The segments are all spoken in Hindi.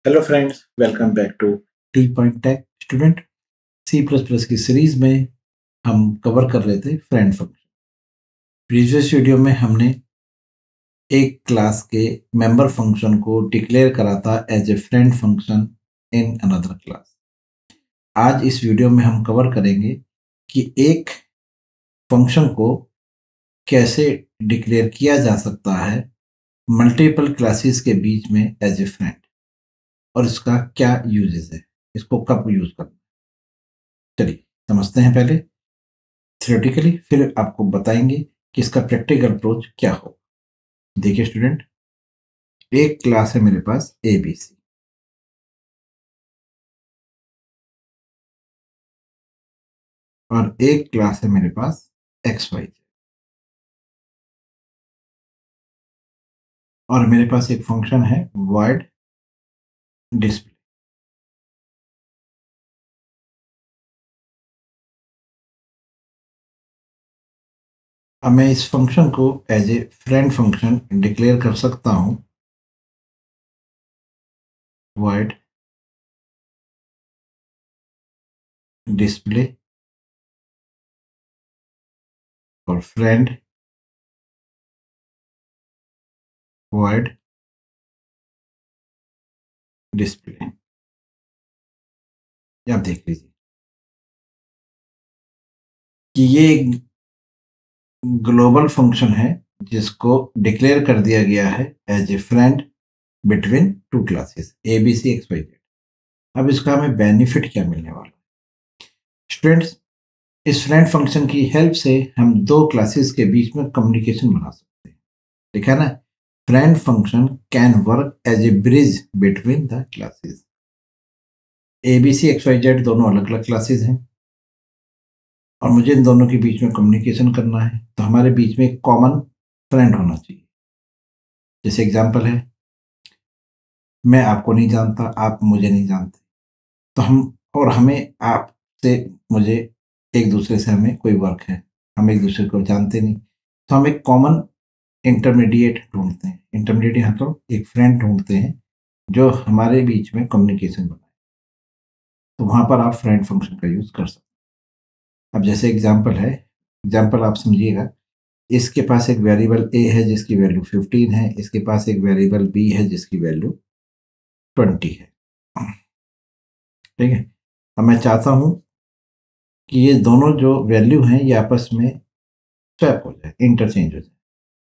Hello friends, welcome back to T point tech student. C plus plus की सीरीज में हम कवर कर रहे थे फ्रेंड फंक्शन। प्रीवियस वीडियो में हमने एक क्लास के मेंबर फंक्शन को डिक्लेयर करा था as a friend function in another class. आज इस वीडियो में हम कवर करेंगे कि एक फंक्शन को कैसे डिक्लेयर किया जा सकता है मल्टीपल क्लासेस के बीच में एज ए फ्रेंड, और इसका क्या यूजेस है, इसको कब यूज करना है। चलिए समझते हैं पहले थ्योरेटिकली, फिर आपको बताएंगे कि इसका प्रैक्टिकल अप्रोच क्या हो। देखिए स्टूडेंट, एक क्लास है मेरे पास ABC और एक क्लास है मेरे पास XY और मेरे पास एक फंक्शन है void डिस्प्ले। अब मैं इस फंक्शन को as a friend function declare कर सकता हूं void डिस्प्ले और फ्रेंड void डिस्प्ले। आप देख लीजिए कि ये एक ग्लोबल फंक्शन है जिसको डिक्लेयर कर दिया गया है as a friend between two classes ABC XYZ। अब इसका हमें बेनिफिट क्या मिलने वाला है स्टूडेंट्स? इस फ्रेंड फंक्शन की हेल्प से हम दो क्लासेस के बीच में कम्युनिकेशन बना सकते हैं। ठीक है ना? Friend function can work as a bridge between the classes. ABC XYZ दोनों अलग अलग क्लासेस हैं और मुझे इन दोनों के बीच में कम्युनिकेशन करना है, तो हमारे बीच में एक कॉमन फ्रेंड होना चाहिए। जैसे एग्जांपल है, मैं आपको नहीं जानता, आप मुझे नहीं जानते, तो हमें आपसे मुझे एक दूसरे से हमें कोई वर्क है, हम एक दूसरे को जानते नहीं, तो हम एक कॉमन इंटरमीडिएट ढूंढते हैं। इंटरमीडिएट यहाँ तो एक फ्रेंड ढूंढते हैं जो हमारे बीच में कम्युनिकेशन बनाए, तो वहां पर आप फ्रेंड फंक्शन का यूज कर सकते हैं। अब जैसे एग्जांपल है, एग्जांपल आप समझिएगा, इसके पास एक वेरिएबल ए है जिसकी वैल्यू 15 है, इसके पास एक वेरिएबल बी है जिसकी वैल्यू 20 है। ठीक है? अब मैं चाहता हूं कि ये दोनों जो वैल्यू हैं ये आपस में स्वैप हो जाए, इंटरचेंज हो जाए।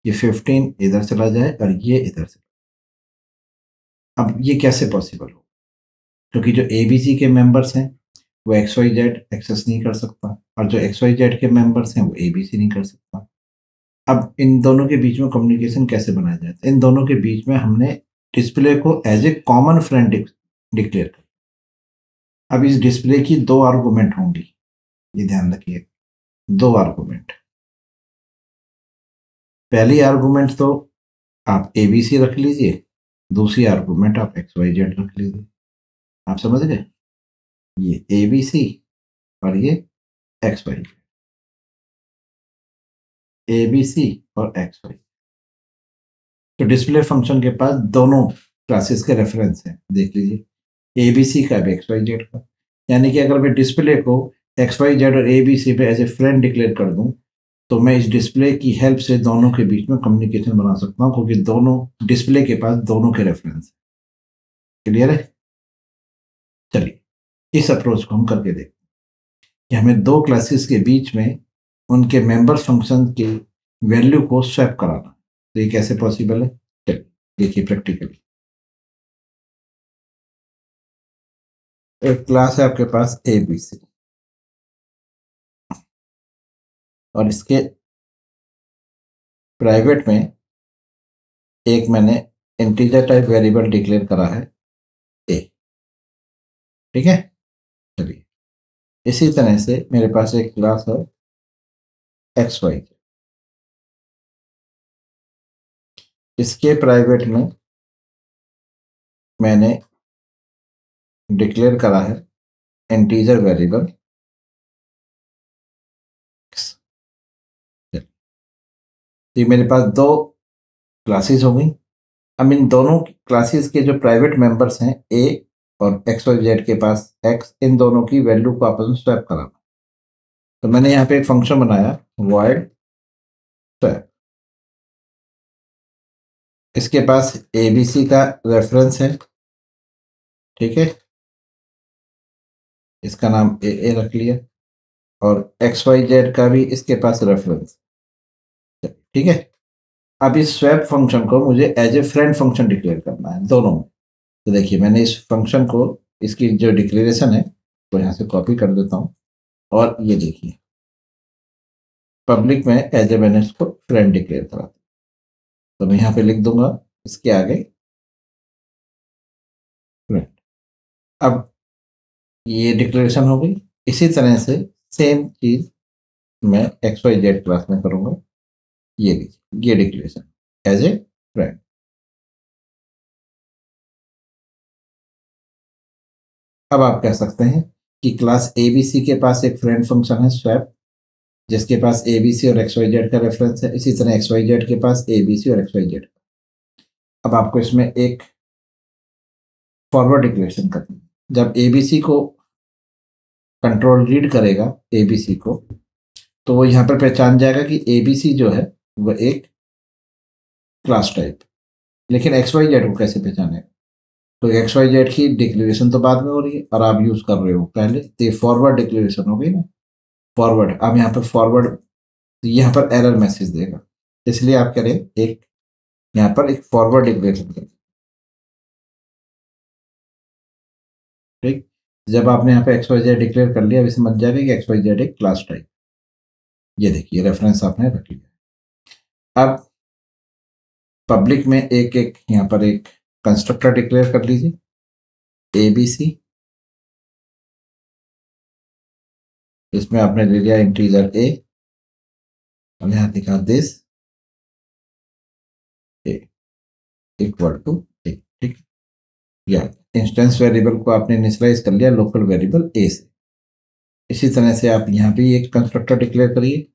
ये 15 इधर चला जाए और ये इधर से। अब ये कैसे पॉसिबल हो? क्योंकि जो ABC के मेंबर्स हैं वो XYZ एक्सेस नहीं कर सकता और जो XYZ के मेंबर्स हैं वो ABC नहीं कर सकता। अब इन दोनों के बीच में कम्युनिकेशन कैसे बनाया जाए? इन दोनों के बीच में हमने डिस्प्ले को as a common friend declare कर। अब इस डिस्प्ले की दो आर्गुमेंट होंगी, ये ध्यान रखिए, दो आर्गुमेंट। पहली आर्गुमेंट तो आप ABC रख लीजिए, दूसरी आर्गुमेंट आप XYZ रख लीजिए। आप समझ गए? ये ABC और ये XY, ABC और XY। तो डिस्प्ले फंक्शन के पास दोनों क्लासेस के रेफरेंस हैं, देख लीजिए, ABC का भी XYZ का। यानी कि अगर मैं डिस्प्ले को XYZ और ABC पे एज ए फ्रेंड डिक्लेयर कर दूं, तो मैं इस डिस्प्ले की हेल्प से दोनों के बीच में कम्युनिकेशन बना सकता हूं, क्योंकि दोनों डिस्प्ले के पास दोनों के रेफरेंस। क्लियर है? चलिए इस अप्रोच को हम करके देखते हैं कि हमें दो क्लासेस के बीच में उनके मेंबर फंक्शन के वैल्यू को स्वैप कराना, तो ये कैसे पॉसिबल है? चलिए देखिए प्रैक्टिकली। एक क्लास है आपके पास ABC और इसके प्राइवेट में एक मैंने इंटीजर टाइप वेरिएबल डिक्लेयर करा है A। ठीक है? चलिए इसी तरह से मेरे पास एक क्लास है XY, इसके प्राइवेट में मैंने डिक्लेयर करा है इंटीजर वेरिएबल X। ये मेरे पास दो क्लासेस हो गई। अब इन दोनों क्लासेस के जो प्राइवेट मेंबर्स हैं ए और एक्स वाई जेड के पास एक्स, इन दोनों की वैल्यू को आपस में स्वैप कराना। तो मैंने यहाँ पे एक फंक्शन बनाया void स्वैप। इसके पास एबीसी का रेफरेंस है, ठीक है, इसका नाम ए रख लिया, और एक्स वाई जेड का भी इसके पास रेफरेंस, ठीक है। अब इस स्वैप फंक्शन को मुझे as a friend function declare करना है दोनों में। तो देखिए मैंने इस फंक्शन को, इसकी जो डिक्लेरेशन है तो यहाँ से कॉपी कर देता हूँ, और ये देखिए पब्लिक में एज ए मैंने इसको फ्रेंड डिक्लेयर करा। तो मैं यहाँ पे लिख दूंगा इसके आगे फ्रेंड। अब ये डिक्लेरेशन हो गई। इसी तरह से सेम चीज मैं एक्स वाई जेड क्लास में करूंगा। ये लीजिए ये डिक्लेरेशन एज ए फ्रेंड। अब आप कह सकते हैं कि क्लास एबीसी के पास एक फ्रेंड फंक्शन है स्वैप, जिसके पास एबीसी और एक्स वाई जेड का रेफरेंस है। इसी तरह एक्स वाई जेड के पास एबीसी और एक्स वाई जेड। अब आपको इसमें एक फॉरवर्ड डिक्लेरेशन करनी है। जब एबीसी को कंट्रोल रीड करेगा एबीसी को, तो वो यहाँ पर पहचान जाएगा कि एबीसी जो है वो एक क्लास टाइप। लेकिन एक्स वाई जेड को कैसे पहचानेगा? तो एक्स वाई जेड की डिक्लेरेशन तो बाद में हो रही है और आप यूज कर रहे हो पहले, तो ये फॉरवर्ड डिक्लेरेशन हो गई ना। फॉरवर्ड, अब यहाँ पर फॉरवर्ड, यहाँ पर एरर मैसेज देगा, इसलिए आप करें एक यहाँ पर एक फॉरवर्ड डिक्लेरेशन करें, ठीक। जब आपने यहाँ पे एक्स वाई जेड डिक्लेयर कर लिया, अभी समझ जाएगा कि एक्स वाई जेड एक क्लास टाइप। ये देखिए रेफरेंस आपने रख लिया। अब पब्लिक में एक एक यहाँ पर एक कंस्ट्रक्टर डिक्लेयर कर लीजिए एबीसी। इसमें आपने ले लिया इंटीजर ए और यहाँ लिखा दिस ए इक्वल टू ए, ठीक। या इंस्टेंस वेरिएबल को आपने इनिशियलाइज कर लिया लोकल वेरिएबल ए से। इसी तरह से आप यहाँ भी एक कंस्ट्रक्टर डिक्लेयर करिए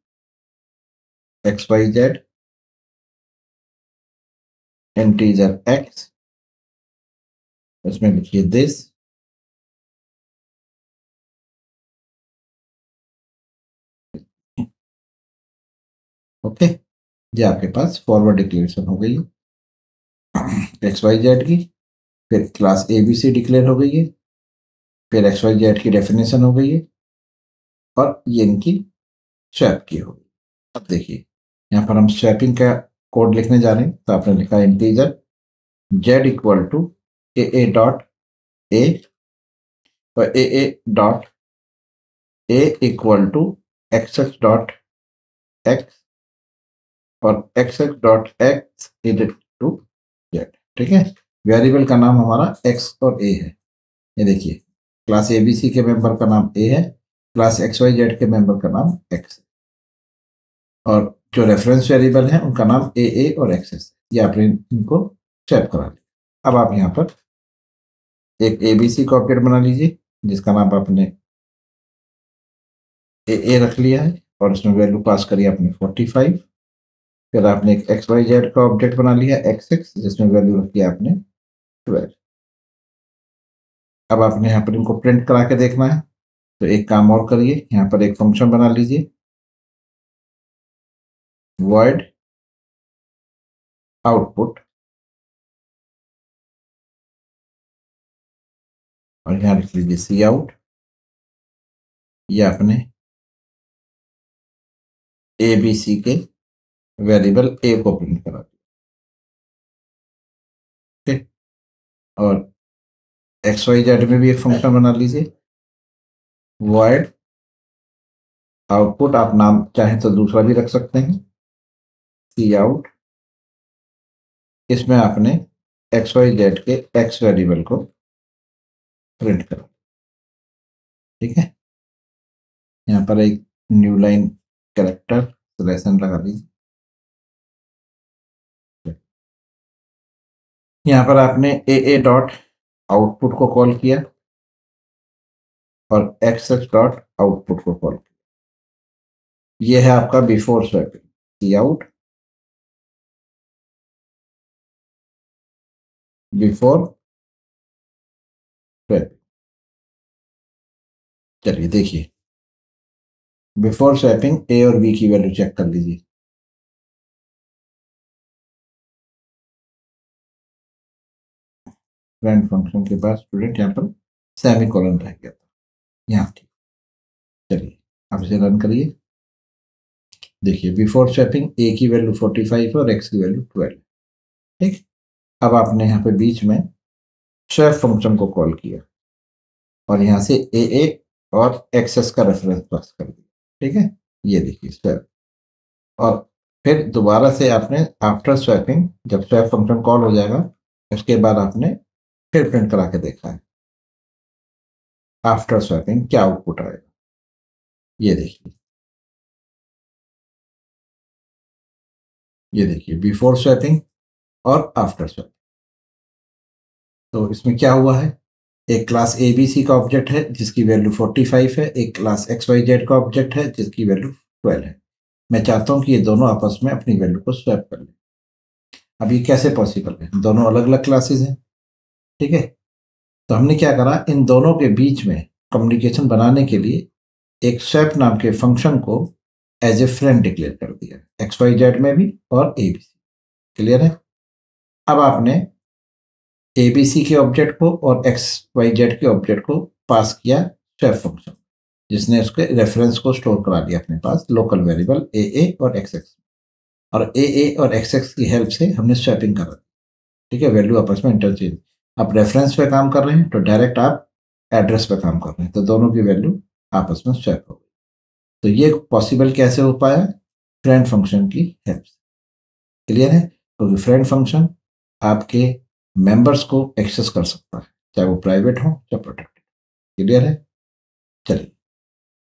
X Y Z integer X, उसमें लिखिए दिस ओके। ये आपके पास फॉरवर्ड डिक्लेरेशन हो गई है एक्स वाई जेड की। फिर class A B C declare हो गई है, फिर एक्स वाई जेड की डेफिनेशन हो गई है, और ये इनकी स्वैप की होगी। अब देखिए यहाँ पर हम स्वैपिंग का कोड लिखने जा रहे हैं। तो आपने लिखा integer Z equal to A dot A, और A dot A equal to X X dot X, और X X dot X is to Z, ठीक है। वेरिएबल का नाम हमारा एक्स और ए है। ये देखिए क्लास एबीसी के मेंबर का नाम ए है, क्लास एक्स वाई जेड के मेंबर का नाम एक्स है, और जो रेफरेंस वेरिएबल है उनका नाम ए और एक्सेस। ये आपने इनको स्वैप करा लिया। अब आप यहाँ पर एक एबीसी का ऑब्जेक्ट बना लीजिए जिसका नाम आपने ए रख लिया है, और उसमें वैल्यू पास करी आपने 45। फिर आपने एक एक्स वाई जेड का ऑब्जेक्ट बना लिया एक्स एक्स, जिसमें वैल्यू रखी है आपने 12। अब आपने यहाँ पर इनको प्रिंट करा के देखना है। तो एक काम और करिए, यहाँ पर एक फंक्शन बना लीजिए void आउटपुट, और यहाँ लिख लीजिए सी आउट। ये आपने ए बी सी के वेरिएबल ए को प्रिंट करा दिया, ठीक। और एक्स वाई जेड में भी एक फंक्शन बना लीजिए void आउटपुट। आप नाम चाहें तो दूसरा भी रख सकते हैं सी आउट। इसमें आपने एक्स वाई जेड के एक्स वेरिएबल को प्रिंट करा, ठीक है। यहाँ पर एक न्यू लाइन कैरेक्टर सिलेक्शन लगा दीजिए। यहाँ पर आपने ए डॉट आउटपुट को कॉल किया और एक्स एक्स डॉट आउटपुट को कॉल किया। ये है आपका बिफोर स्वैपिंग सी आउट। Before swapping. चलिए देखिए, बिफोर स्वैपिंग ए और बी की वैल्यू चेक कर लीजिए। फ्रेंड फंक्शन के बाद स्टूडेंट यहाँ पर सेमीकोलन रह गया था, यहाँ ठीक। चलिए आप इसे रन करिए। देखिए बिफोर स्वैपिंग ए की वैल्यू 45 और एक्स की वैल्यू 12। ठीक, अब आपने यहाँ पे बीच में स्वैप फंक्शन को कॉल किया और यहाँ से ए और एक्सेस का रेफरेंस पास कर दिया। ठीक है, ये देखिए स्वैप। और फिर दोबारा से आपने आफ्टर स्वैपिंग, जब स्वैप फंक्शन कॉल हो जाएगा उसके बाद आपने फिर प्रिंट करा के देखा है आफ्टर स्वैपिंग क्या आउटपुट आएगा। ये देखिए, ये देखिए बिफोर स्वैपिंग और आफ्टर स्वैपिंग। तो इसमें क्या हुआ है, एक क्लास ए बी सी का ऑब्जेक्ट है जिसकी वैल्यू 45 है, एक क्लास एक्स वाई जेड का ऑब्जेक्ट है जिसकी वैल्यू 12 है। मैं चाहता हूं कि ये दोनों आपस में अपनी वैल्यू को स्वैप कर लें। अब ये कैसे पॉसिबल है, दोनों अलग अलग क्लासेस हैं। ठीक है, तो हमने क्या करा, इन दोनों के बीच में कम्युनिकेशन बनाने के लिए एक स्वैप नाम के फंक्शन को एज ए फ्रेंड डिक्लेयर कर दिया, एक्स वाई जेड में भी और ए बी सी। क्लियर है। अब आपने ए बी सी के ऑब्जेक्ट को और एक्स वाई जेड के ऑब्जेक्ट को पास किया स्वैप फंक्शन, जिसने उसके रेफरेंस को स्टोर करा दिया अपने पास लोकल वेरिएबल ए और एक्स एक्स, और ए और एक्स एक्स की हेल्प से हमने स्वैपिंग करा। ठीक है, वैल्यू आपस में इंटरचेंज। आप रेफरेंस पे काम कर रहे हैं तो डायरेक्ट आप एड्रेस पे काम कर रहे हैं, तो दोनों की वैल्यू आपस में स्वैप हो गई। तो ये पॉसिबल कैसे हो पाया, फ्रेंड फंक्शन की हेल्प से। क्लियर है, तो फ्रेंड फंक्शन आपके मेंबर्स को एक्सेस कर सकता है, चाहे वो प्राइवेट हो या प्रोटेक्टेड। क्लियर है। चलिए,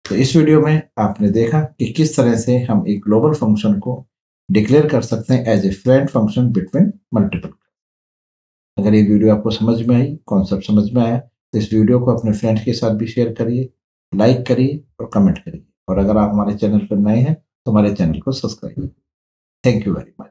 तो इस वीडियो में आपने देखा कि किस तरह से हम एक ग्लोबल फंक्शन को डिक्लेयर कर सकते हैं as a friend function between multiple. अगर ये वीडियो आपको समझ में आई, कॉन्सेप्ट समझ में आया, तो इस वीडियो को अपने फ्रेंड्स के साथ भी शेयर करिए, लाइक करिए और कमेंट करिए। और अगर आप हमारे चैनल पर नए हैं तो हमारे चैनल को सब्सक्राइब करिए। Thank you very much.